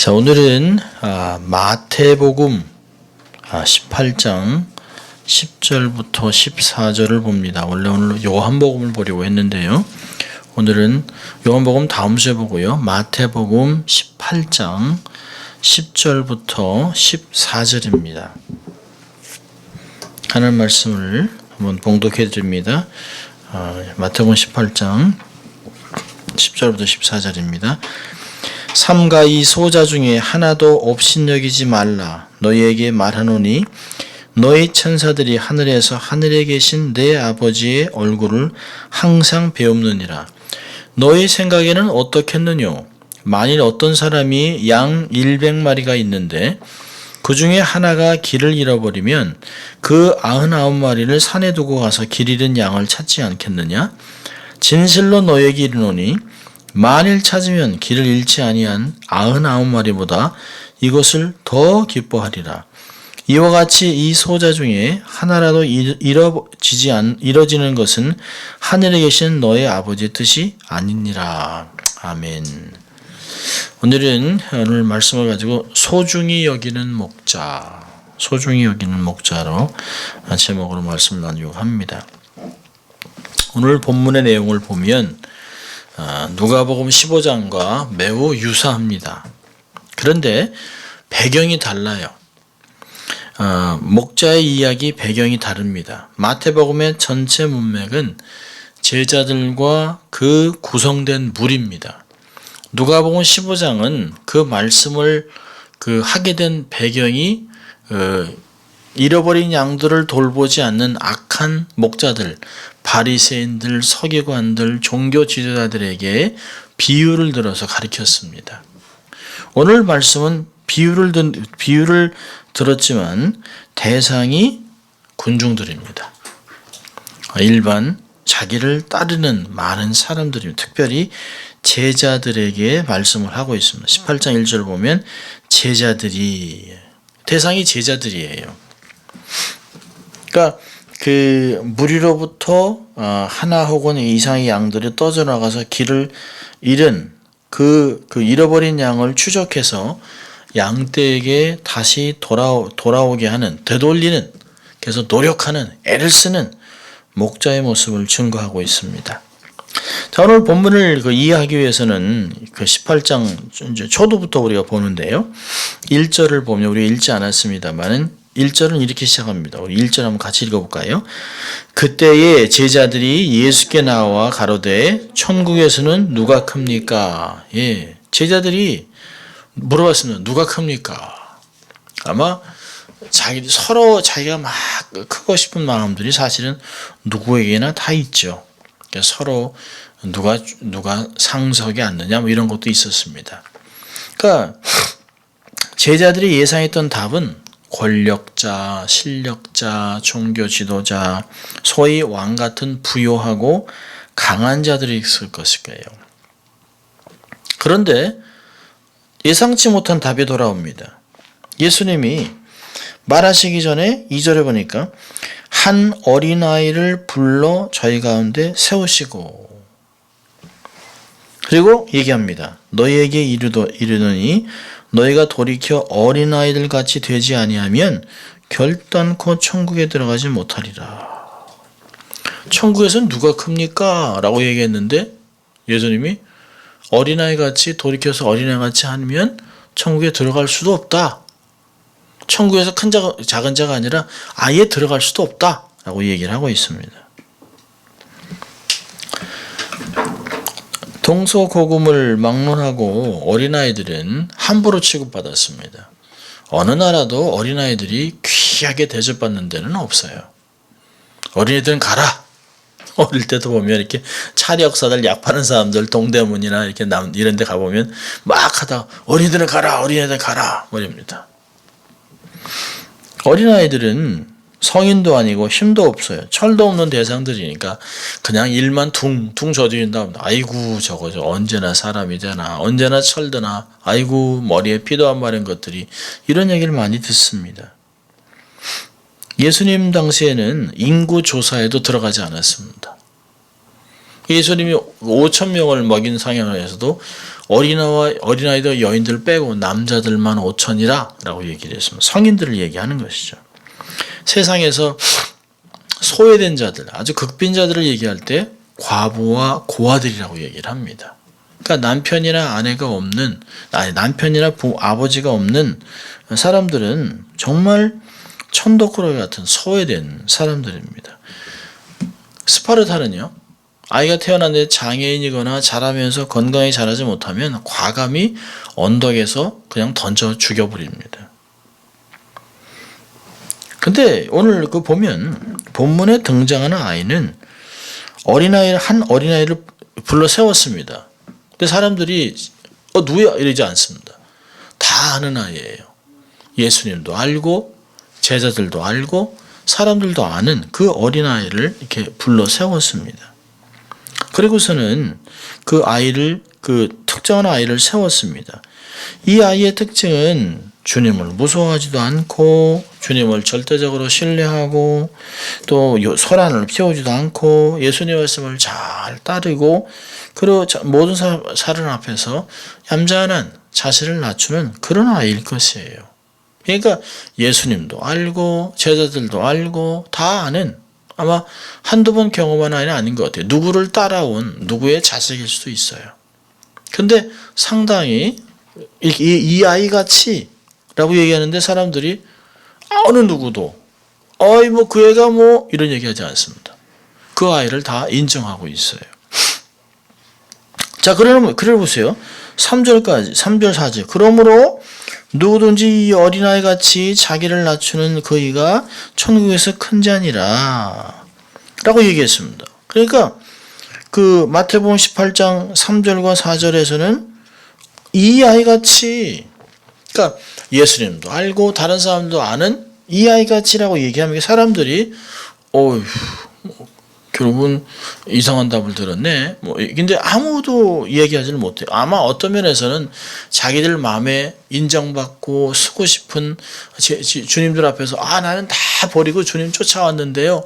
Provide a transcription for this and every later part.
자, 오늘은 마태복음 18장 10절부터 14절을 봅니다. 원래 오늘 요한복음을 보려고 했는데요. 오늘은 요한복음 다음 주에 보고요. 마태복음 18장 10절부터 14절입니다. 하나님 말씀을 한번 봉독해 드립니다. 마태복음 18장 10절부터 14절입니다. 삼가 이 소자 중에 하나도 업신여기지 말라. 너희에게 말하노니 너희 천사들이 하늘에서 하늘에 계신 내 아버지의 얼굴을 항상 배웁느니라. 너희 생각에는 어떻겠느뇨? 만일 어떤 사람이 양 100마리가 있는데 그 중에 하나가 길을 잃어버리면 그 99마리를 산에 두고 가서 길 잃은 양을 찾지 않겠느냐? 진실로 너희에게 이르노니 만일 찾으면 길을 잃지 아니한 99마리보다 이것을 더 기뻐하리라. 이와 같이 이 소자 중에 하나라도 잃어지는 것은 하늘에 계신 너의 아버지의 뜻이 아니니라. 아멘. 오늘 말씀을 가지고 소중히 여기는 목자로 제목으로 말씀을 나누려고 합니다. 오늘 본문의 내용을 보면 누가복음 15장과 매우 유사합니다. 그런데 배경이 달라요. 목자의 이야기 배경이 다릅니다. 마태복음의 전체 문맥은 제자들과 그 구성된 무리입니다. 누가복음 15장은 그 말씀을 하게 된 배경이 잃어버린 양들을 돌보지 않는 악한 목자들, 바리새인들, 서기관들, 종교 지도자들에게 비유를 들어서 가르쳤습니다. 오늘 말씀은 비유를 들었지만 대상이 군중들입니다. 일반 자기를 따르는 많은 사람들입니다. 특별히 제자들에게 말씀을 하고 있습니다. 18장 1절을 보면 대상이 제자들이에요. 그러니까 그 무리로부터 하나 혹은 이상의 양들이 떠져나가서 길을 잃은 그 잃어버린 양을 추적해서 양떼에게 다시 돌아오게 하는, 되돌리는, 그래서 노력하는, 애를 쓰는 목자의 모습을 증거하고 있습니다. 자, 오늘 본문을 이해하기 위해서는 18장 초도부터 우리가 보는데요. 1절을 보면 우리가 읽지 않았습니다만은 1절은 이렇게 시작합니다. 우리 1절 한번 같이 읽어볼까요? 그때에 제자들이 예수께 나와 가로되 천국에서는 누가 큽니까? 제자들이 물어봤습니다. 누가 큽니까? 아마 서로 자기가 막 크고 싶은 마음들이 사실은 누구에게나 다 있죠. 그러니까 서로 누가 상석에 앉느냐 이런 것도 있었습니다. 그러니까 제자들이 예상했던 답은 권력자, 실력자, 종교 지도자, 소위 왕 같은 부요하고 강한 자들이 있을 것일 거예요. 그런데 예상치 못한 답이 돌아옵니다. 예수님이 말하시기 전에 2절에 보니까 한 어린아이를 불러 저희 가운데 세우시고, 그리고 얘기합니다. 너희에게 이르노니 너희가 돌이켜 어린아이들 같이 되지 아니하면 결단코 천국에 들어가지 못하리라. 천국에서는 누가 큽니까? 라고 얘기했는데 예수님이 어린아이 같이 돌이켜서 어린아이 같이 하면 천국에 들어갈 수도 없다. 천국에서 큰 자가 작은 자가 아니라 아예 들어갈 수도 없다. 라고 얘기를 하고 있습니다. 동서고금을 막론하고 어린아이들은 함부로 취급받았습니다. 어느 나라도 어린아이들이 귀하게 대접받는 데는 없어요. 어린이들은 가라. 어릴 때도 보면 이렇게 차력사들, 약 파는 사람들 동대문이나 이렇게 이런 데 가보면 막 하다가 어린이들은 가라, 어린이들 가라 말입니다. 어린아이들은 성인도 아니고 힘도 없어요. 철도 없는 대상들이니까 그냥 일만 퉁퉁 저지른다. 아이고 저거 언제나 사람이 되나, 언제나 철드나, 아이고 머리에 피도 안 마른 것들이, 이런 얘기를 많이 듣습니다. 예수님 당시에는 인구 조사에도 들어가지 않았습니다. 예수님이 5천 명을 먹인 상황에서도 어린아이도 여인들 빼고 남자들만 5천이라 라고 얘기를 했습니다. 성인들을 얘기하는 것이죠. 세상에서 소외된 자들, 아주 극빈자들을 얘기할 때 과부와 고아들이라고 얘기를 합니다. 그러니까 남편이나 아내가 없는, 남편이나 아버지가 없는 사람들은 정말 천덕꾸러기 같은 소외된 사람들입니다. 스파르타는요, 아이가 태어났는데 장애인이거나 자라면서 건강히 자라지 못하면 과감히 언덕에서 그냥 던져 죽여버립니다. 근데 오늘 그 보면 본문에 등장하는 아이는 한 어린아이를 불러 세웠습니다. 근데 사람들이 누구야? 이러지 않습니다. 다 아는 아이예요. 예수님도 알고 제자들도 알고 사람들도 아는 그 어린아이를 이렇게 불러 세웠습니다. 그리고서는 그 특정한 아이를 세웠습니다. 이 아이의 특징은 주님을 무서워하지도 않고 주님을 절대적으로 신뢰하고 또 소란을 피우지도 않고 예수님의 말씀을 잘 따르고 그리고 모든 사람 앞에서 얌전한 자신을 낮추는 그런 아이일 것이에요. 그러니까 예수님도 알고 제자들도 알고 다 아는, 아마 한두 번 경험한 아이는 아닌 것 같아요. 누구를 따라온 누구의 자식일 수도 있어요. 근데 상당히 이 아이같이 라고 얘기하는데 사람들이 어느 누구도 뭐 그 애가 뭐 이런 얘기하지 않습니다. 그 아이를 다 인정하고 있어요. 자, 그래 보세요. 3절 4절. 그러므로 누구든지 이 어린아이 같이 자기를 낮추는 그이가 천국에서 큰 자니라 라고 얘기했습니다. 그러니까 그 마태복음 18장 3절과 4절에서는 이 아이같이, 그러니까 예수님도 알고 다른 사람도 아는 이 아이같이라고 얘기하면 사람들이 결국은 이상한 답을 들었네. 근데 아무도 얘기하지를 못해요. 아마 어떤 면에서는 자기들 마음에 인정받고 쓰고 싶은 주님들 앞에서 나는 다 버리고 주님 쫓아왔는데요.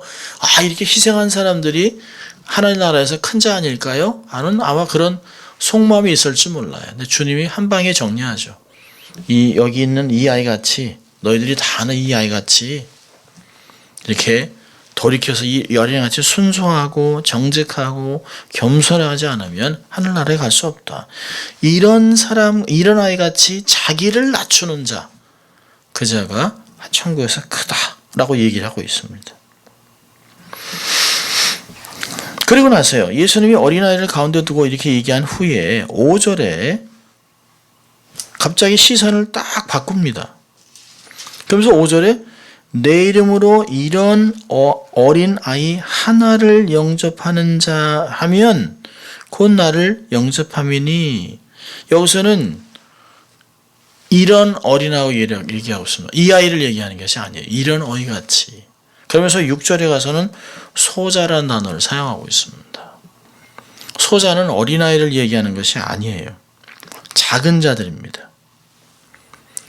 이렇게 희생한 사람들이 하나님 나라에서 큰 자 아닐까요? 아마 그런 속마음이 있을지 몰라요. 근데 주님이 한 방에 정리하죠. 여기 있는 이 아이같이, 너희들이 다 아는 이 아이같이 이렇게 돌이켜서 이 어린아이같이 순수하고 정직하고 겸손하지 않으면 하늘나라에 갈 수 없다. 이런 아이같이 자기를 낮추는 자, 그 자가 천국에서 크다라고 얘기를 하고 있습니다. 그리고 나서요, 예수님이 어린아이를 가운데 두고 이렇게 얘기한 후에 5절에 갑자기 시선을 딱 바꿉니다. 그러면서 5절에 내 이름으로 이런 어린 아이 하나를 영접하는 자 하면 곧 나를 영접함이니, 여기서는 이런 어린아이 얘기하고 있습니다. 이 아이를 얘기하는 것이 아니에요. 이런 어이같이. 그러면서 6절에 가서는 소자라는 단어를 사용하고 있습니다. 소자는 어린아이를 얘기하는 것이 아니에요. 작은 자들입니다.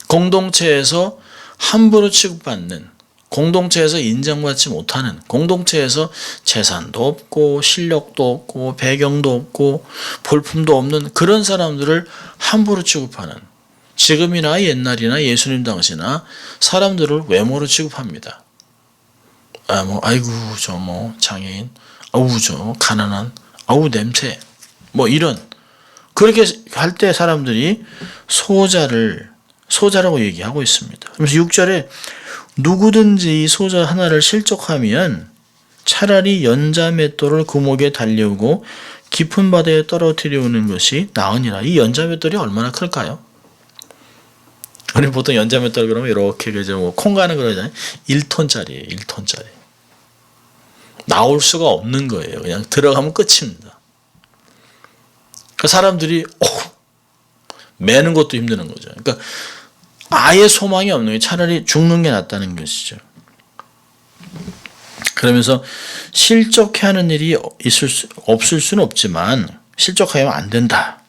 공동체에서 함부로 취급받는, 공동체에서 인정받지 못하는, 공동체에서 재산도 없고 실력도 없고 배경도 없고 볼품도 없는 그런 사람들을 함부로 취급하는, 지금이나 옛날이나 예수님 당시나 사람들을 외모로 취급합니다. 아이고 저 장애인, 저 가난한, 냄새, 이런, 그렇게 할 때 사람들이 소자라고 얘기하고 있습니다. 그래서 6절에 누구든지 소자 하나를 실족하면 차라리 연자 맷돌을 그 목에 달려오고 깊은 바다에 떨어뜨리는 것이 나으니라. 이 연자 맷돌이 얼마나 클까요? 우리 보통 연자 맷돌 그러면 이렇게 콩 가는 거 그러잖아요. 1톤짜리예요. 1톤짜리. 나올 수가 없는 거예요. 그냥 들어가면 끝입니다. 그 사람들이 매는 것도 힘드는 거죠. 그러니까 아예 소망이 없는 게 차라리 죽는 게 낫다는 것이죠. 그러면서 실족해하는 일이 없을 수는 없지만 실족하면 안 된다.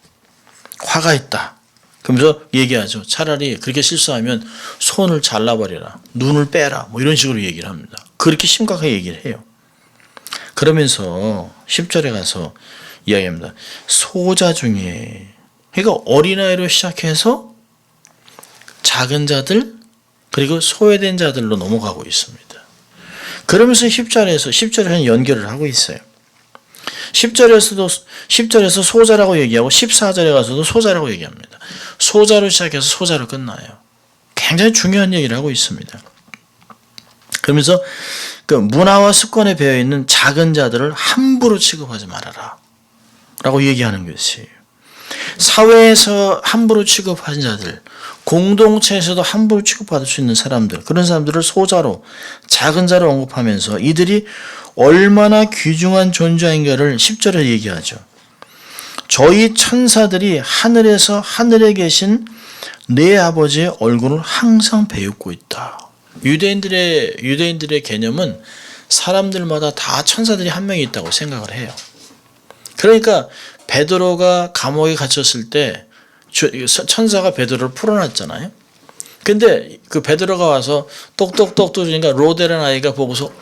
화가 있다. 그러면서 얘기하죠. 차라리 그렇게 실수하면 손을 잘라버려라. 눈을 빼라. 이런 식으로 얘기를 합니다. 그렇게 심각하게 얘기를 해요. 그러면서 10절에 가서 이야기합니다. 소자 중에, 그러니까 어린아이로 시작해서 작은 자들 그리고 소외된 자들로 넘어가고 있습니다. 그러면서 10절에는 연결을 하고 있어요. 10절에서 소자라고 얘기하고 14절에 가서도 소자라고 얘기합니다. 소자로 시작해서 소자로 끝나요. 굉장히 중요한 얘기를 하고 있습니다. 그러면서 그 문화와 습관에 배어 있는 작은 자들을 함부로 취급하지 말아라 라고 얘기하는 것이에요. 사회에서 함부로 취급하는 자들, 공동체에서도 함부로 취급받을 수 있는 사람들, 그런 사람들을 소자로, 작은 자로 언급하면서 이들이 얼마나 귀중한 존재인가를 10절에 얘기하죠. 저희 천사들이 하늘에서 하늘에 계신 내 아버지의 얼굴을 항상 배우고 있다. 유대인들의 개념은 사람들마다 다 천사들이 한 명이 있다고 생각을 해요. 그러니까 베드로가 감옥에 갇혔을 때 천사가 베드로를 풀어놨잖아요. 근데 그 베드로가 와서 똑똑똑 두니까 로데라는 아이가 보고서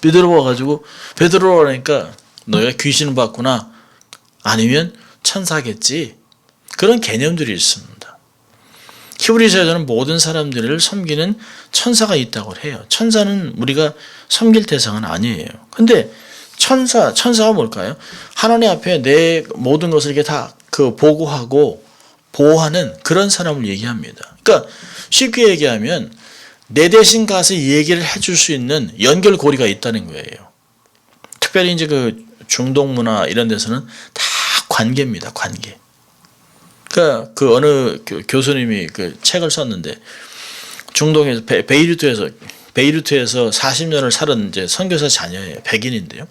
베드로가 와가지고 베드로가 그러니까 너희가 귀신을 봤구나, 아니면 천사겠지, 그런 개념들이 있습니다. 히브리서에서는 모든 사람들을 섬기는 천사가 있다고 해요. 천사는 우리가 섬길 대상은 아니에요. 근데 천사가 뭘까요? 하나님 앞에 내 모든 것을 이렇게 다 보고하고 보호하는 그런 사람을 얘기합니다. 그러니까 쉽게 얘기하면 내 대신 가서 얘기를 해줄 수 있는 연결고리가 있다는 거예요. 특별히 이제 그 중동 문화 이런 데서는 다 관계입니다. 관계. 그러니까 그 어느 교수님이 그 책을 썼는데, 중동에서 베이루트에서 40년을 살은 이제 선교사 자녀예요. 백인인데요.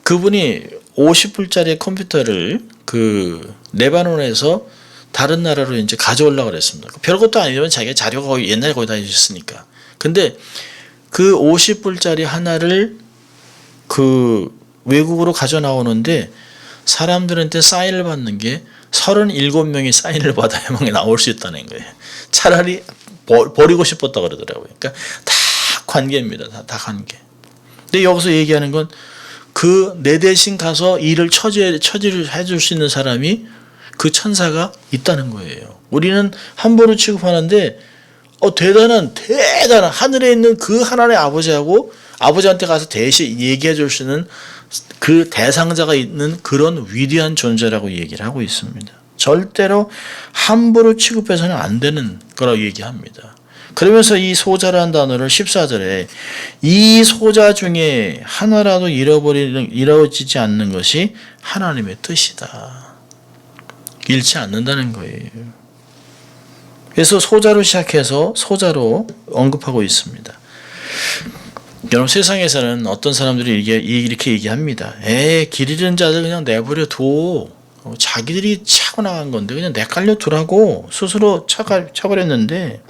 그분이 50불짜리 컴퓨터를 그 레바논에서 다른 나라로 이제 가져오려고 그랬습니다. 별것도 아니지만 자기가 자료가 옛날에 거의 다 있었으니까. 근데 그 50불짜리 하나를 그 외국으로 가져 나오는데 사람들한테 사인을 받는 게 37명이 사인을 받아야만 나올 수 있다는 거예요. 차라리 버리고 싶었다 그러더라고요. 그러니까 다 관계입니다. 다 관계. 근데 여기서 얘기하는 건 그 내 대신 가서 일을 처리를 해줄 수 있는 사람이, 그 천사가 있다는 거예요. 우리는 함부로 취급하는데 대단한 하늘에 있는 그 하나님의 아버지하고 아버지한테 가서 대신 얘기해 줄 수 있는 그 대상자가 있는 그런 위대한 존재라고 얘기를 하고 있습니다. 절대로 함부로 취급해서는 안 되는 거라고 얘기합니다. 그러면서 이 소자라는 단어를 14절에 이 소자 중에 하나라도 잃어지지 않는 것이 하나님의 뜻이다. 잃지 않는다는 거예요. 그래서 소자로 시작해서 소자로 언급하고 있습니다. 여러분, 세상에서는 어떤 사람들이 이렇게 얘기합니다. 길 잃은 자들 그냥 내버려 둬. 자기들이 차고 나간 건데 그냥 내깔려 두라고 스스로 차버렸는데,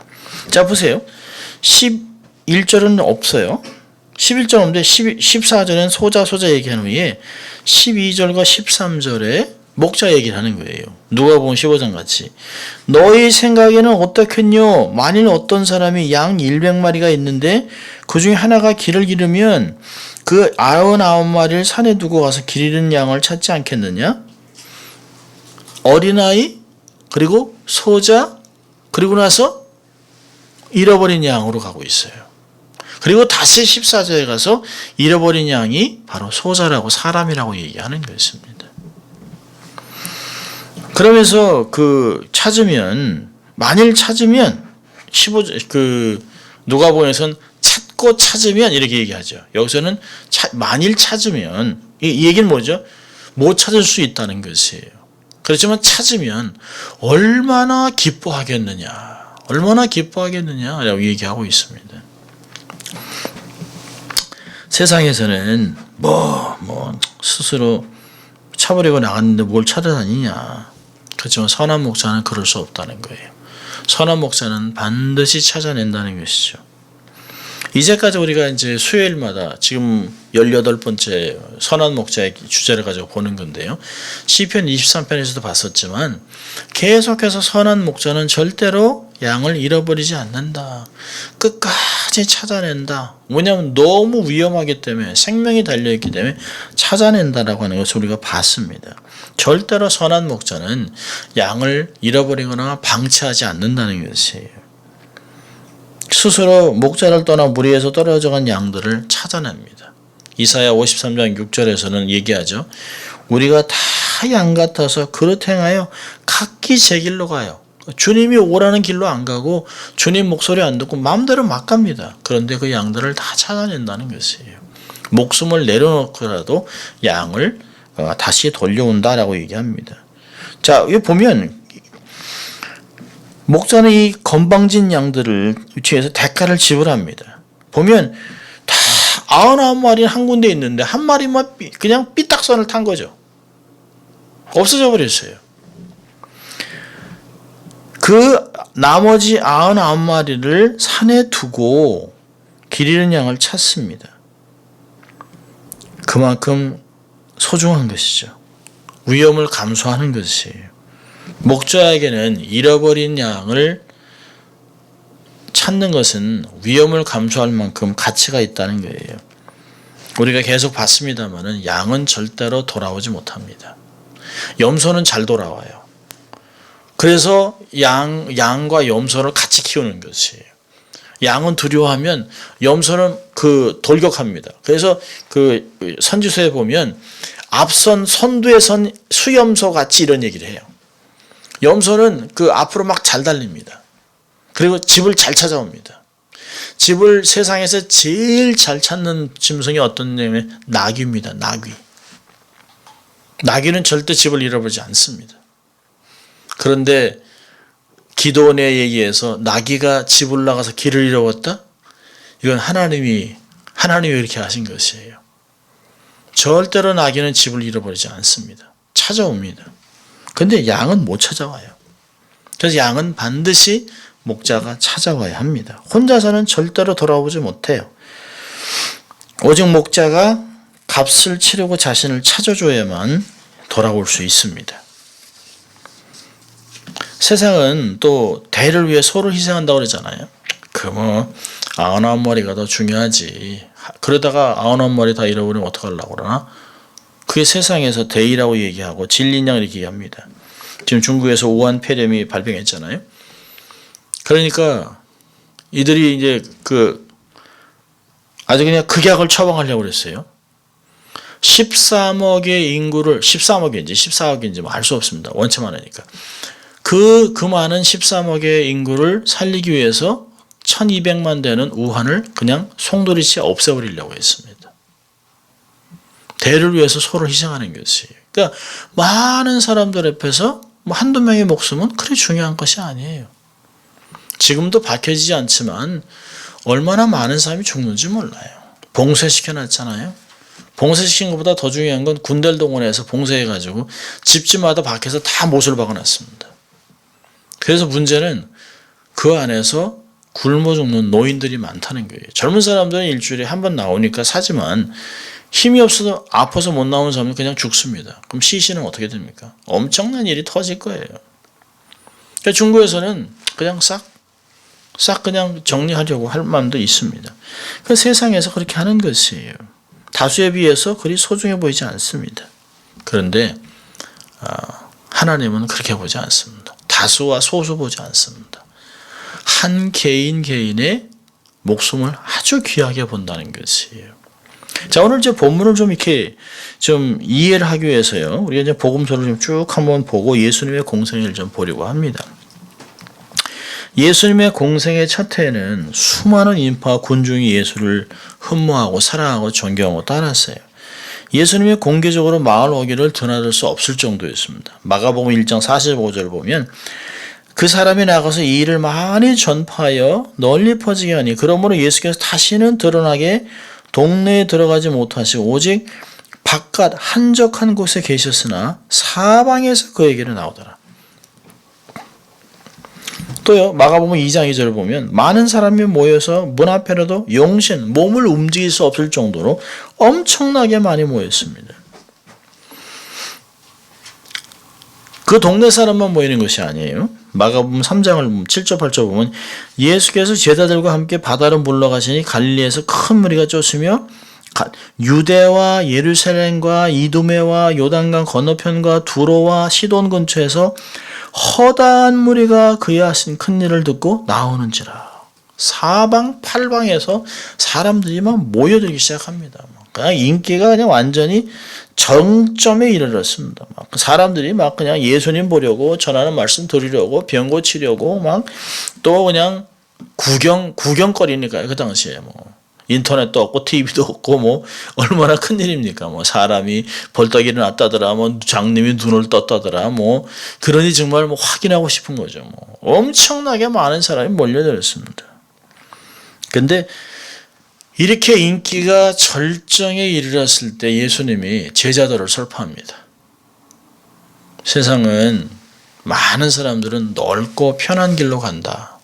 자 보세요. 11절은 없어요. 11절 없는데 14절은 소자 얘기한 후에 12절과 13절에 목자 얘기를 하는 거예요. 누가복음 15장 같이. 너희 생각에는 어떻겠뇨? 만일 어떤 사람이 양 100마리가 있는데 그 중에 하나가 길을 잃으면 그 99마리를 산에 두고 가서 길 잃은 양을 찾지 않겠느냐? 어린아이, 그리고 소자, 그리고 나서 잃어버린 양으로 가고 있어요. 그리고 다시 14절에 가서 잃어버린 양이 바로 소자라고, 사람이라고 얘기하는 것입니다. 그러면서 만일 찾으면 15절 누가복음에서는 찾고 찾으면 이렇게 얘기하죠. 여기서는 만일 찾으면, 이 얘기는 뭐죠? 못 찾을 수 있다는 것이에요. 그렇지만 찾으면 얼마나 기뻐하겠느냐라고 얘기하고 있습니다. 세상에서는 스스로 차버리고 나갔는데 뭘 찾아다니냐. 그렇지만 선한 목자는 그럴 수 없다는 거예요. 선한 목자는 반드시 찾아낸다는 것이죠. 이제까지 우리가 이제 수요일마다 지금 18번째 선한 목자의 주제를 가지고 보는 건데요. 시편 23편에서도 봤었지만 계속해서 선한 목자는 절대로 양을 잃어버리지 않는다. 끝까지 찾아낸다. 뭐냐면 너무 위험하기 때문에, 생명이 달려있기 때문에 찾아낸다라고 하는 것을 우리가 봤습니다. 절대로 선한 목자는 양을 잃어버리거나 방치하지 않는다는 것이에요. 스스로 목자를 떠나 무리에서 떨어져간 양들을 찾아냅니다. 이사야 53장 6절에서는 얘기하죠. 우리가 다 양 같아서 그릇 행하여 각기 제 길로 가요. 주님이 오라는 길로 안 가고 주님 목소리 안 듣고 마음대로 막 갑니다. 그런데 그 양들을 다 찾아낸다는 것이에요. 목숨을 내려놓고라도 양을 다시 돌려온다라고 얘기합니다. 자, 여기 보면 목자는 이 건방진 양들을 위해서 대가를 지불합니다. 보면 다 99마리는 한 군데 있는데 한 마리만 그냥 삐딱선을 탄 거죠. 없어져 버렸어요. 그 나머지 99마리를 산에 두고 길 잃은 양을 찾습니다. 그만큼 소중한 것이죠. 위험을 감수하는 것이에요. 목자에게는 잃어버린 양을 찾는 것은 위험을 감수할 만큼 가치가 있다는 거예요. 우리가 계속 봤습니다마는 양은 절대로 돌아오지 못합니다. 염소는 잘 돌아와요. 그래서 양과 염소를 같이 키우는 것이에요. 양은 두려워하면 염소는 돌격합니다. 그래서 선지서에 보면 앞선 선두에 선 수염소 같이 이런 얘기를 해요. 염소는 앞으로 막 잘 달립니다. 그리고 집을 잘 찾아옵니다. 집을 세상에서 제일 잘 찾는 짐승이 어떤 냐면 나귀입니다. 나귀는 절대 집을 잃어버리지 않습니다. 그런데 기도원의 얘기에서 나귀가 집을 나가서 길을 잃어버렸다? 이건 하나님이 이렇게 하신 것이에요. 절대로 나귀는 집을 잃어버리지 않습니다. 찾아옵니다. 그런데 양은 못 찾아와요. 그래서 양은 반드시 목자가 찾아와야 합니다. 혼자서는 절대로 돌아오지 못해요. 오직 목자가 값을 치르고 자신을 찾아줘야만 돌아올 수 있습니다. 세상은 또 대를 위해 서로 희생한다고 그러잖아요. 99마리가 더 중요하지. 그러다가 99마리 다 잃어버리면 어떡하려고 그러나? 그게 세상에서 대의라고 얘기하고 진리인 양 이렇게 얘기합니다. 지금 중국에서 우한 폐렴이 발병했잖아요. 그러니까 이들이 이제 아주 그냥 극약을 처방하려고 그랬어요. 13억의 인구를 13억인지 14억인지 알 수 없습니다. 원체 많으니까. 그 많은 13억의 인구를 살리기 위해서 1200만 되는 우한을 그냥 송두리째 없애버리려고 했습니다. 대를 위해서 서로 희생하는 것이에요. 그러니까 많은 사람들 앞에서 한두 명의 목숨은 그리 중요한 것이 아니에요. 지금도 밝혀지지 않지만 얼마나 많은 사람이 죽는지 몰라요. 봉쇄시켜놨잖아요. 봉쇄시킨 것보다 더 중요한 건 군대를 동원해서 봉쇄해가지고 집집마다 밖에서 다 못을 박아놨습니다. 그래서 문제는 그 안에서 굶어 죽는 노인들이 많다는 거예요. 젊은 사람들은 일주일에 한 번 나오니까 사지만 힘이 없어서 아파서 못 나오는 사람은 그냥 죽습니다. 그럼 시신은 어떻게 됩니까? 엄청난 일이 터질 거예요. 그러니까 중국에서는 그냥 싹 그냥 정리하려고 할 마음도 있습니다. 그 세상에서 그렇게 하는 것이에요. 다수에 비해서 그리 소중해 보이지 않습니다. 그런데 하나님은 그렇게 보지 않습니다. 다수와 소수 보지 않습니다. 한 개인의 목숨을 아주 귀하게 본다는 것이에요. 자, 오늘 이제 본문을 좀 이렇게 좀 이해를 하기 위해서요. 우리가 이제 복음서를 좀 쭉 한번 보고 예수님의 공생애를 좀 보려고 합니다. 예수님의 공생의 첫 해에는 수많은 인파와 군중이 예수를 흠모하고 사랑하고 존경하고 따랐어요. 예수님이 공개적으로 마을 오기를 드나들 수 없을 정도였습니다. 마가복음 1장 45절 보면 그 사람이 나가서 이 일을 많이 전파하여 널리 퍼지게 하니 그러므로 예수께서 다시는 드러나게 동네에 들어가지 못하시고 오직 바깥 한적한 곳에 계셨으나 사방에서 그에게로 나오더라. 또요, 마가복음 2장 2절을 보면 많은 사람이 모여서 문 앞에라도 용신, 몸을 움직일 수 없을 정도로 엄청나게 많이 모였습니다. 그 동네 사람만 모이는 것이 아니에요. 마가복음 3장을 7절 8절 보면 예수께서 제자들과 함께 바다로 물러가시니 갈릴리에서 큰 무리가 쫓으며 유대와 예루살렘과 이두메와 요단강 건너편과 두로와 시돈 근처에서 허다한 무리가 그의 하신 큰 일을 듣고 나오는지라. 사방 팔방에서 사람들이 막 모여들기 시작합니다. 그냥 인기가 그냥 완전히 정점에 이르렀습니다. 막 사람들이 막 그냥 예수님 보려고, 전하는 말씀 들으려고, 병 고치려고 막 또 그냥 구경거리니까요. 그 당시에 뭐 인터넷도 없고 TV도 없고 뭐 얼마나 큰 일입니까? 뭐 사람이 벌떡 일어났다더라, 뭐 장님이 눈을 떴다더라, 뭐 그러니 정말 뭐 확인하고 싶은 거죠. 뭐 엄청나게 많은 사람이 몰려들었습니다. 근데 이렇게 인기가 절정에 이르렀을 때 예수님이 제자들을 설파합니다. 세상은 많은 사람들은 넓고 편한 길로 간다.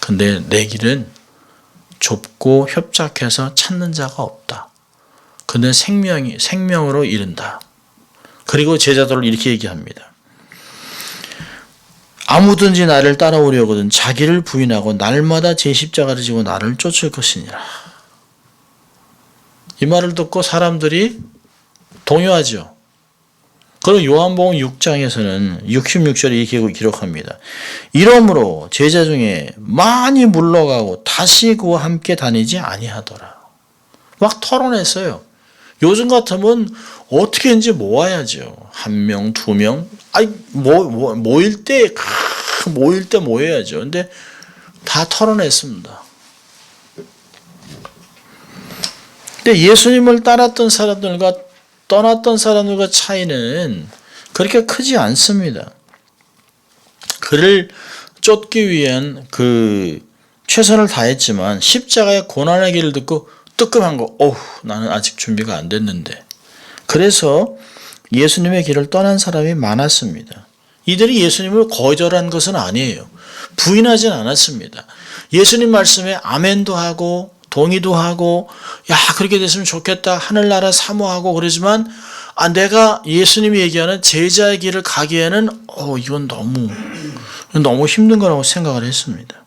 근데 내 길은 좁고 협착해서 찾는 자가 없다. 근데 생명으로 이른다. 그리고 제자들을 이렇게 얘기합니다. 아무든지 나를 따라오려거든 자기를 부인하고 날마다 제 십자가를 지고 나를 쫓을 것이니라. 이 말을 듣고 사람들이 동요하죠. 그리고 요한복음 6장에서는 66절에 이렇게 기록합니다. 이러므로 제자 중에 많이 물러가고 다시 그와 함께 다니지 아니하더라. 막 털어냈어요. 요즘 같으면 어떻게든지 모아야죠. 1명, 2명. 아니 모일 때 모여야죠. 근데 다 털어냈습니다. 근데 예수님을 따랐던 사람들과 떠났던 사람들과 차이는 그렇게 크지 않습니다. 그를 쫓기 위한 그 최선을 다했지만 십자가의 고난의 길을 듣고 뜨끔한 거, 나는 아직 준비가 안 됐는데. 그래서 예수님의 길을 떠난 사람이 많았습니다. 이들이 예수님을 거절한 것은 아니에요. 부인하진 않았습니다. 예수님 말씀에 아멘도 하고 동의도 하고 그렇게 됐으면 좋겠다, 하늘나라 사모하고 그러지만 내가 예수님이 얘기하는 제자의 길을 가기에는 이건 너무 힘든 거라고 생각을 했습니다.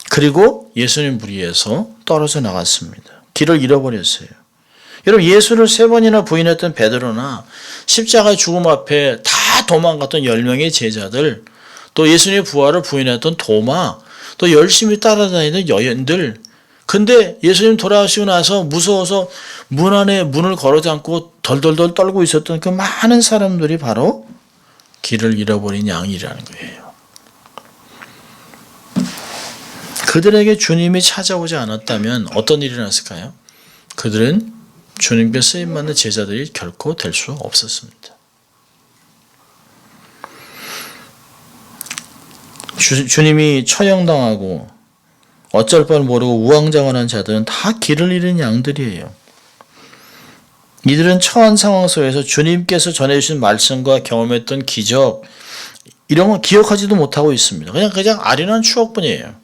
그리고 예수님 무리에서 떨어져 나갔습니다. 길을 잃어버렸어요. 여러분, 예수를 3번이나 부인했던 베드로나 십자가의 죽음 앞에 다 도망갔던 10명의 제자들, 또 예수님의 부활을 부인했던 도마, 또 열심히 따라다니던 여인들. 근데 예수님 돌아오시고 나서 무서워서 문 안에 문을 걸어 잠고 덜덜덜 떨고 있었던 그 많은 사람들이 바로 길을 잃어버린 양이라는 거예요. 그들에게 주님이 찾아오지 않았다면 어떤 일이 났을까요? 그들은 주님께 쓰임받는 제자들이 결코 될 수 없었습니다. 주님이 처형당하고 어쩔 바를 모르고 우왕좌왕하는 자들은 다 길을 잃은 양들이에요. 이들은 처한 상황 속에서 주님께서 전해주신 말씀과 경험했던 기적, 이런 건 기억하지도 못하고 있습니다. 그냥 아련한 추억뿐이에요.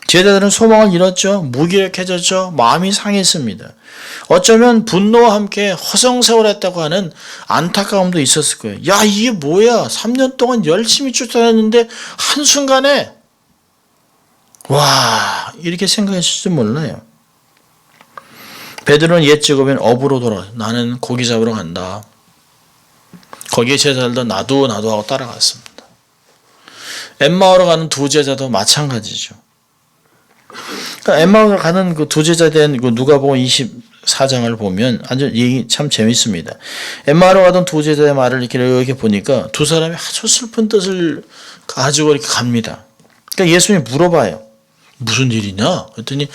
제자들은 소망을 잃었죠. 무기력해졌죠. 마음이 상했습니다. 어쩌면 분노와 함께 허송세월했다고 하는 안타까움도 있었을 거예요. 이게 뭐야? 3년 동안 열심히 쫓아냈는데 한순간에 이렇게 생각했을지 몰라요. 베드로는 옛 직업인 어부로 돌아가. 나는 고기 잡으러 간다. 거기에 제자들도 나도 하고 따라갔습니다. 엠마오로 가는 두 제자도 마찬가지죠. 그러니까 엠마오로 가는 그 두 제자에 대한 누가복음 24장을 보면 아주 얘기 참 재밌습니다. 엠마오로 가던 두 제자의 말을 이렇게 보니까 두 사람이 아주 슬픈 뜻을 가지고 이렇게 갑니다. 그러니까 예수님이 물어봐요. 무슨 일이냐? 그랬더니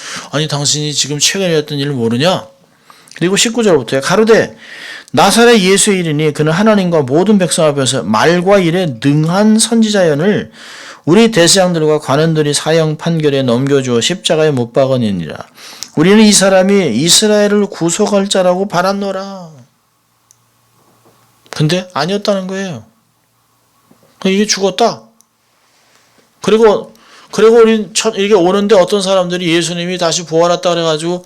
당신이 지금 최근에 했던 일을 모르냐? 그리고 19절부터 가로되 나사렛 예수의 이르니 그는 하나님과 모든 백성 앞에서 말과 일에 능한 선지자연을 우리 대제사장들과 관원들이 사형 판결에 넘겨주어 십자가에 못 박으니라. 우리는 이 사람이 이스라엘을 구속할 자라고 바랐노라. 근데 아니었다는 거예요. 이게 죽었다. 그리고 우리 이게 오는데 어떤 사람들이 예수님이 다시 부활했다 그래가지고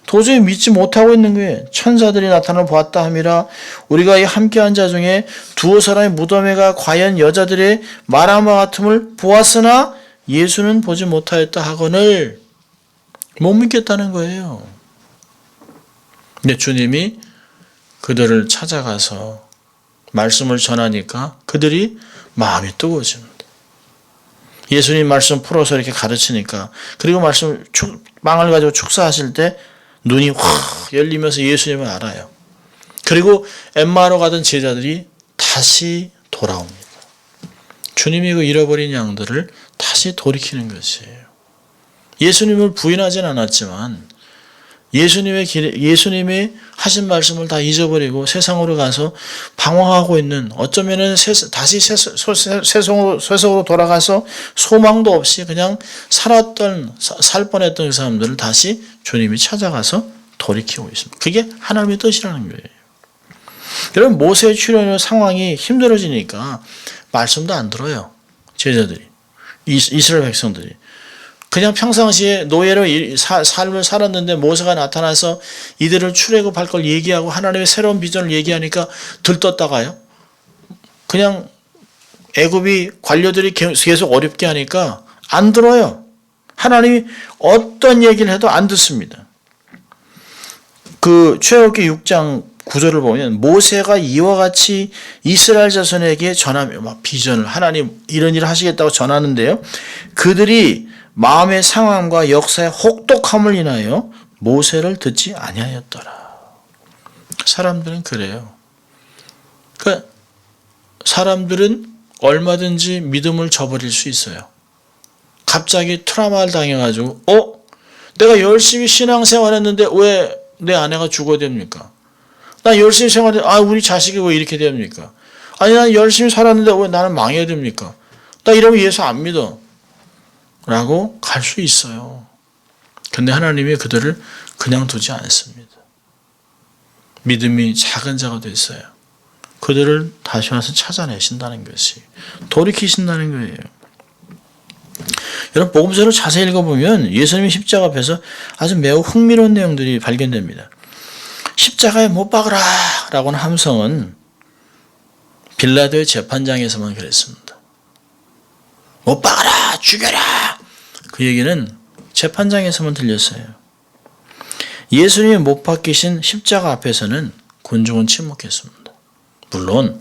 도저히 믿지 못하고 있는 거예요. 천사들이 나타나 보았다 함이라. 우리가 이 함께한 자 중에 두어 사람의 무덤에가 과연 여자들의 말함과 같음을 보았으나 예수는 보지 못하였다 하거늘 못 믿겠다는 거예요. 근데 주님이 그들을 찾아가서 말씀을 전하니까 그들이 마음이 뜨거워집니다. 예수님 말씀 풀어서 이렇게 가르치니까, 그리고 말씀 빵을 가지고 축사하실 때 눈이 확 열리면서 예수님을 알아요. 그리고 엠마오로 가던 제자들이 다시 돌아옵니다. 주님이 그 잃어버린 양들을 다시 돌이키는 것이에요. 예수님을 부인하진 않았지만 예수님의 하신 말씀을 다 잊어버리고 세상으로 가서 방황하고 있는, 어쩌면은 다시 세상으로 돌아가서 소망도 없이 그냥 살 뻔했던 그 사람들을 다시 주님이 찾아가서 돌이키고 있습니다. 그게 하나님의 뜻이라는 거예요. 여러분, 모세의 출애굽 상황이 힘들어지니까 말씀도 안 들어요. 제자들이, 이스라엘 백성들이. 그냥 평상시에 노예로 삶을 살았는데 모세가 나타나서 이들을 출애굽할 걸 얘기하고 하나님의 새로운 비전을 얘기하니까 들떴다가요. 그냥 애굽이 관료들이 계속 어렵게 하니까 안 들어요. 하나님이 어떤 얘기를 해도 안 듣습니다. 그 출애굽기 6장 9절을 보면 모세가 이와 같이 이스라엘 자손에게 전하며 막 비전을, 하나님 이런 일을 하시겠다고 전하는데요. 그들이 마음의 상함과 역사의 혹독함을 인하여 모세를 듣지 아니하였더라. 사람들은 그래요. 그러니까 사람들은 얼마든지 믿음을 저버릴 수 있어요. 갑자기 트라우마를 당해가지고 내가 열심히 신앙생활했는데 왜 내 아내가 죽어야 됩니까? 나 열심히 생활했는데 우리 자식이 왜 이렇게 됩니까? 아니 난 열심히 살았는데 왜 나는 망해야 됩니까? 나 이러면 예수 안 믿어 라고 갈 수 있어요. 근데 하나님이 그들을 그냥 두지 않습니다. 믿음이 작은 자가 됐어요. 그들을 다시 와서 찾아내신다는 것이, 돌이키신다는 거예요. 여러분, 복음서를 자세히 읽어보면 예수님이 십자가 앞에서 아주 매우 흥미로운 내용들이 발견됩니다. 십자가에 못 박으라 라고는 함성은 빌라도의 재판장에서만 그랬습니다. 못 박아라, 죽여라. 그 얘기는 재판장에서만 들렸어요. 예수님이 못 박히신 십자가 앞에서는 군중은 침묵했습니다. 물론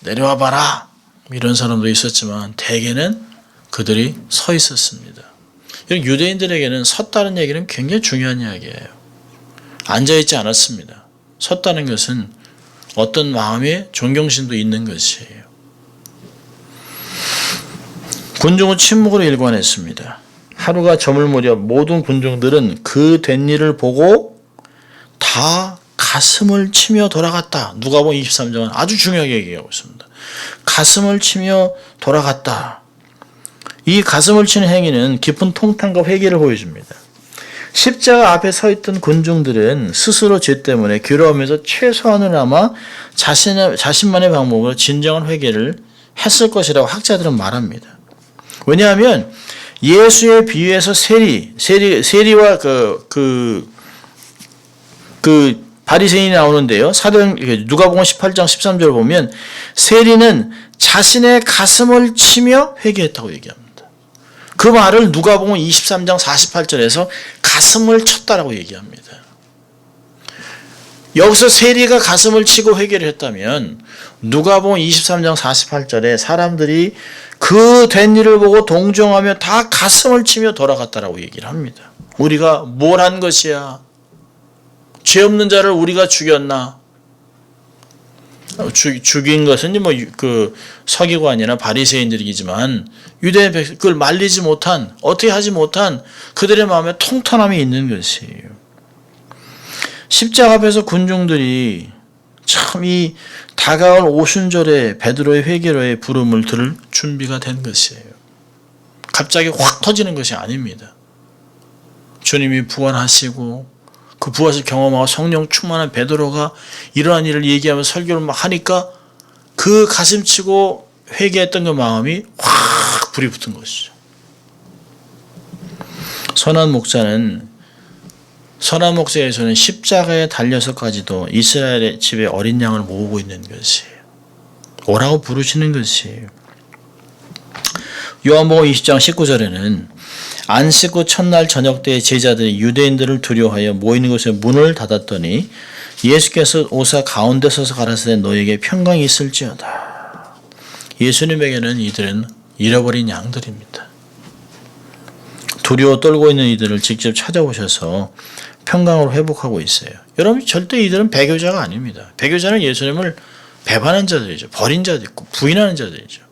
내려와 봐라 이런 사람도 있었지만 대개는 그들이 서 있었습니다. 유대인들에게는 섰다는 얘기는 굉장히 중요한 이야기예요. 앉아있지 않았습니다. 섰다는 것은 어떤 마음의 존경심도 있는 것이에요. 군중은 침묵으로 일관했습니다. 하루가 저물 무렵 모든 군중들은 그 된 일을 보고 다 가슴을 치며 돌아갔다. 누가복음 23장은 아주 중요하게 얘기하고 있습니다. 가슴을 치며 돌아갔다. 이 가슴을 치는 행위는 깊은 통탄과 회개를 보여줍니다. 십자가 앞에 서 있던 군중들은 스스로 죄 때문에 괴로워하면서 최소한으로나마 자신만의 방법으로 진정한 회개를 했을 것이라고 학자들은 말합니다. 왜냐하면 예수의 비유에서 세리와 그 바리새인이 나오는데요. 누가복음 18장 13절을 보면 세리는 자신의 가슴을 치며 회개했다고 얘기합니다. 그 말을 누가복음 23장 48절에서 가슴을 쳤다라고 얘기합니다. 여기서 세리가 가슴을 치고 회개를 했다면 누가복음 23장 48절에 사람들이 그 된 일을 보고 동정하며 다 가슴을 치며 돌아갔다라고 얘기를 합니다. 우리가 뭘 한 것이야? 죄 없는 자를 우리가 죽였나? 죽인 것은 서기관이나 바리새인들이지만 유대 백성 그걸 말리지 못한, 어떻게 하지 못한 그들의 마음에 통탄함이 있는 것이에요. 십자가 앞에서 군중들이 참 이 다가올 오순절에 베드로의 회개로의 부름을 들을 준비가 된 것이에요. 갑자기 확 터지는 것이 아닙니다. 주님이 부활하시고 그 부활을 경험하고 성령 충만한 베드로가 이러한 일을 얘기하면서 설교를 막 하니까 그 가슴치고 회개했던 그 마음이 확 불이 붙은 것이죠. 선한 목자는 선한 목자 예수는 십자가에 달려서까지도 이스라엘의 집에 어린 양을 모으고 있는 것이에요. 오라고 부르시는 것이에요. 요한복음 20장 19절에는 안식 후 첫날 저녁 때에 제자들이 유대인들을 두려워하여 모이는 곳에 문을 닫았더니 예수께서 오사 가운데 서서 가라사대 너에게 평강이 있을지어다. 예수님에게는 이들은 잃어버린 양들입니다. 두려워 떨고 있는 이들을 직접 찾아오셔서 평강으로 회복하고 있어요. 여러분 절대 이들은 배교자가 아닙니다. 배교자는 예수님을 배반한 자들이죠. 버린 자들 있고 부인하는 자들이죠.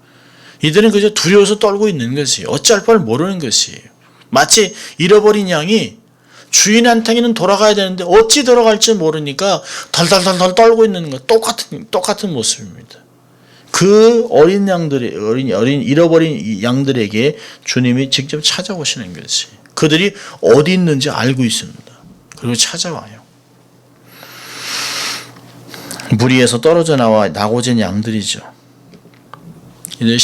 이들은 그저 두려워서 떨고 있는 것이에요. 어찌할 바를 모르는 것이에요. 마치 잃어버린 양이 주인한테는 돌아가야 되는데 어찌 돌아갈지 모르니까 덜덜덜 떨고 있는 것 똑같은 모습입니다. 그 어린 양들이 잃어버린 양들에게 주님이 직접 찾아오시는 것이 그들이 어디 있는지 알고 있습니다. 그리고 찾아와요. 무리에서 떨어져 나와 나고진 양들이죠. 이들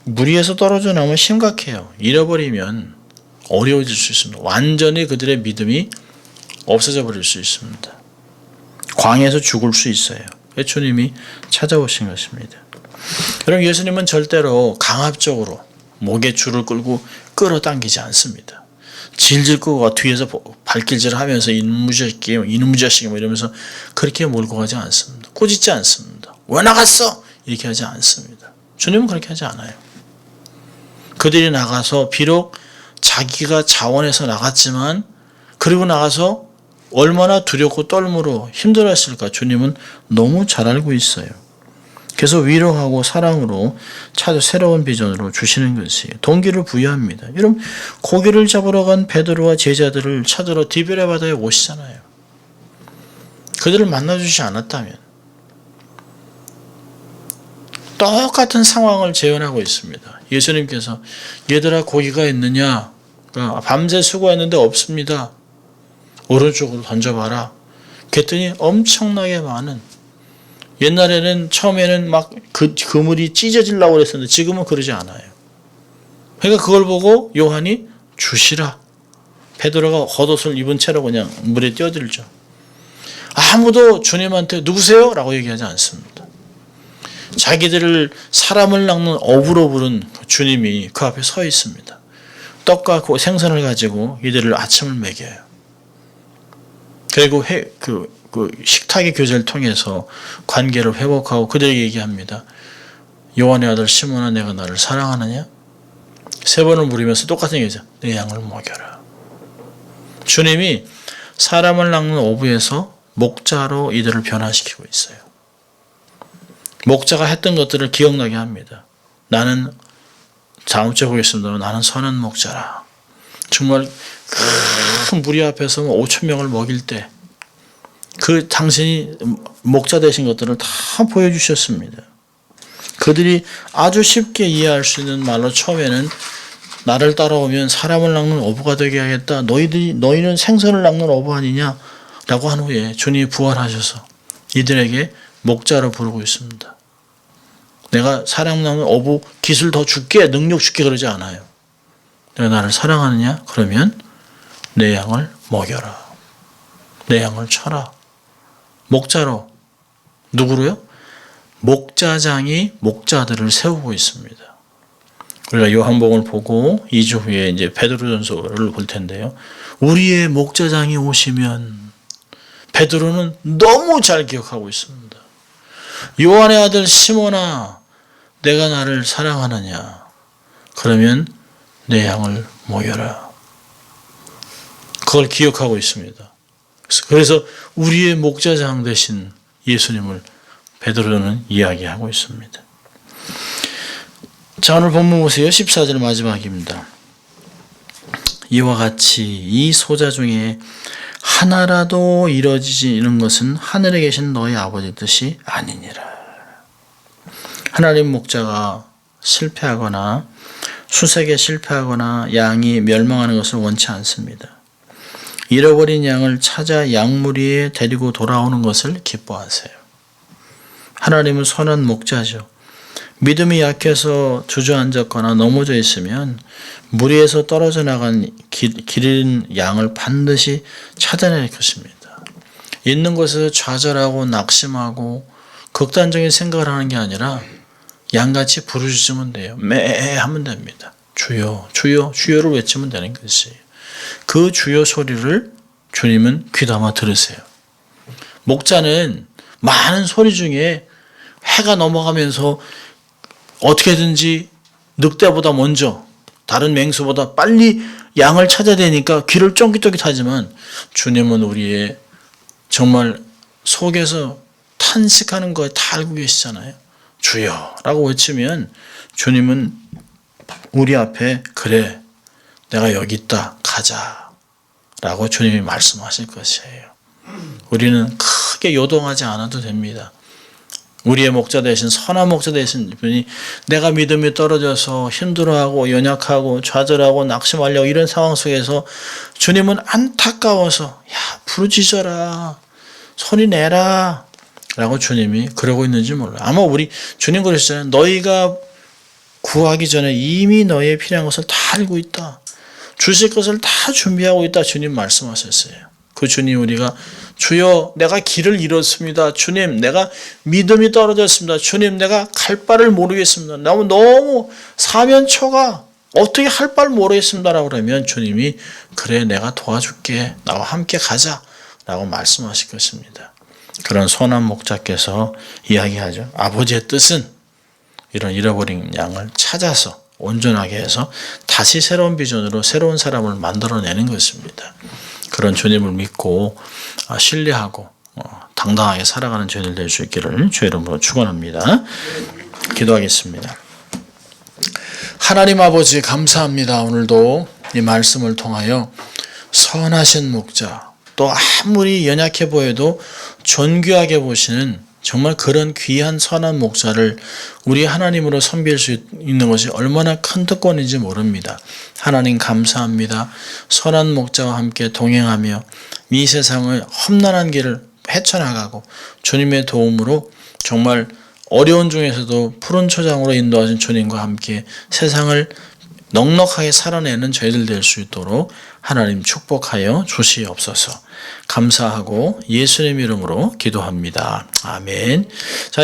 무리에서 떨어져 나오면 심각해요. 잃어버리면 어려워질 수 있습니다. 완전히 그들의 믿음이 없어져 버릴 수 있습니다. 광야에서 죽을 수 있어요. 주님이 찾아오신 것입니다. 여러분 예수님은 절대로 강압적으로 목에 줄을 끌고 끌어당기지 않습니다. 질질 끄고 뒤에서 발길질을 하면서 이놈의 자식 이러면서 그렇게 몰고 가지 않습니다. 꾸짖지 않습니다. 왜 나갔어? 이렇게 하지 않습니다. 주님은 그렇게 하지 않아요. 그들이 나가서 비록 자기가 자원해서 나갔지만 그리고 나가서 얼마나 두렵고 떨므로 힘들었을까 주님은 너무 잘 알고 있어요. 그래서 위로하고 사랑으로 찾아 새로운 비전으로 주시는 것이 동기를 부여합니다. 여러분 고기를 잡으러 간 베드로와 제자들을 찾으러 디베레 바다에 오시잖아요. 그들을 만나주지 않았다면 똑같은 상황을 재현하고 있습니다. 예수님께서 얘들아 고기가 있느냐? 밤새 수고했는데 없습니다. 오른쪽으로 던져봐라. 그랬더니 엄청나게 많은 옛날에는 처음에는 막 그물이 찢어지려고 그랬었는데 지금은 그러지 않아요. 그러니까 그걸 보고 요한이 주시라. 베드로가 겉옷을 입은 채로 그냥 물에 뛰어들죠. 아무도 주님한테 누구세요? 라고 얘기하지 않습니다. 자기들을 사람을 낚는 어부로 부른 주님이 그 앞에 서 있습니다. 떡과 생선을 가지고 이들을 아침을 먹여요. 그리고 그 식탁의 교제를 통해서 관계를 회복하고 그들에게 얘기합니다. 요한의 아들 시몬아 내가 너를 사랑하느냐? 3번을 물으면서 똑같은 얘기죠. 내 양을 먹여라. 주님이 사람을 낚는 어부에서 목자로 이들을 변화시키고 있어요. 목자가 했던 것들을 기억나게 합니다. 나는 다음 주에 보겠습니다. 나는 선한 목자라. 정말 큰 무리 앞에서 5,000명을 먹일 때 그 당신이 목자 되신 것들을 다 보여주셨습니다. 그들이 아주 쉽게 이해할 수 있는 말로 처음에는 나를 따라오면 사람을 낚는 어부가 되게 하겠다. 너희는 생선을 낚는 어부 아니냐? 라고 한 후에 주님이 부활하셔서 이들에게 목자로 부르고 있습니다. 내가 사람 낚는 어부 기술 더 줄게, 능력 줄게 그러지 않아요. 내가 나를 사랑하느냐? 그러면 내 양을 먹여라. 내 양을 쳐라. 목자로. 누구로요? 목자장이 목자들을 세우고 있습니다. 우리가 요한복음을 보고 2주 후에 이제 베드로전서를 볼 텐데요. 우리의 목자장이 오시면 베드로는 너무 잘 기억하고 있습니다. 요한의 아들 시몬아 내가 나를 사랑하느냐? 그러면 내 양을 먹여라. 그걸 기억하고 있습니다. 그래서 우리의 목자장 되신 예수님을 베드로는 이야기하고 있습니다. 자, 오늘 본문 보세요. 14절 마지막입니다. 이와 같이 이 소자 중에 하나라도 이루어지는 것은 하늘에 계신 너희 아버지 뜻이 아니니라. 하나님 목자가 실패하거나 수색에 실패하거나 양이 멸망하는 것을 원치 않습니다. 잃어버린 양을 찾아 양무리에 데리고 돌아오는 것을 기뻐하세요. 하나님은 선한 목자죠. 믿음이 약해서 주저앉았거나 넘어져 있으면 무리에서 떨어져 나간 기른 양을 반드시 찾아낼 것입니다. 있는 곳에서 좌절하고 낙심하고 극단적인 생각을 하는 게 아니라 양같이 부르짖으면 돼요. 매 하면 됩니다. 주여, 주여, 주여를 외치면 되는 것이에요. 그 주여 소리를 주님은 귀담아 들으세요. 목자는 많은 소리 중에 해가 넘어가면서 어떻게든지 늑대보다 먼저 다른 맹수보다 빨리 양을 찾아야 되니까 귀를 쫑깃쫑깃하지만 주님은 우리의 정말 속에서 탄식하는 거 다 알고 계시잖아요. 주여 라고 외치면 주님은 우리 앞에 그래 내가 여기 있다 가자 라고 주님이 말씀하실 것이에요. 우리는 크게 요동하지 않아도 됩니다. 우리의 목자 되신 선한 목자 되신 분이 내가 믿음이 떨어져서 힘들어하고 연약하고 좌절하고 낙심하려고 이런 상황 속에서 주님은 안타까워서 야 부르짖어라 소리 내라 라고 주님이 그러고 있는지 몰라요. 아마 우리 주님 그러시잖아요. 너희가 구하기 전에 이미 너희의 필요한 것을 다 알고 있다. 주실 것을 다 준비하고 있다. 주님 말씀하셨어요. 그 주님 우리가 주여 내가 길을 잃었습니다. 주님 내가 믿음이 떨어졌습니다. 주님 내가 갈 바를 모르겠습니다. 너무 사면초가 어떻게 할 바를 모르겠습니다. 라고 그러면 주님이 그래 내가 도와줄게. 나와 함께 가자. 라고 말씀하실 것입니다. 그런 선한 목자께서 이야기하죠. 아버지의 뜻은 이런 잃어버린 양을 찾아서 온전하게 해서 다시 새로운 비전으로 새로운 사람을 만들어내는 것입니다. 그런 주님을 믿고 신뢰하고 당당하게 살아가는 주님 될 수 있기를 주의 이름으로 축원합니다. 기도하겠습니다. 하나님 아버지 감사합니다. 오늘도 이 말씀을 통하여 선하신 목자 또 아무리 연약해 보여도 존귀하게 보시는 정말 그런 귀한 선한 목자를 우리 하나님으로 섬길 수 있는 것이 얼마나 큰 특권인지 모릅니다. 하나님 감사합니다. 선한 목자와 함께 동행하며 이 세상의 험난한 길을 헤쳐나가고 주님의 도움으로 정말 어려운 중에서도 푸른 초장으로 인도하신 주님과 함께 세상을 넉넉하게 살아내는 저희들 될 수 있도록 하나님 축복하여 주시옵소서. 감사하고 예수님 이름으로 기도합니다. 아멘. 자,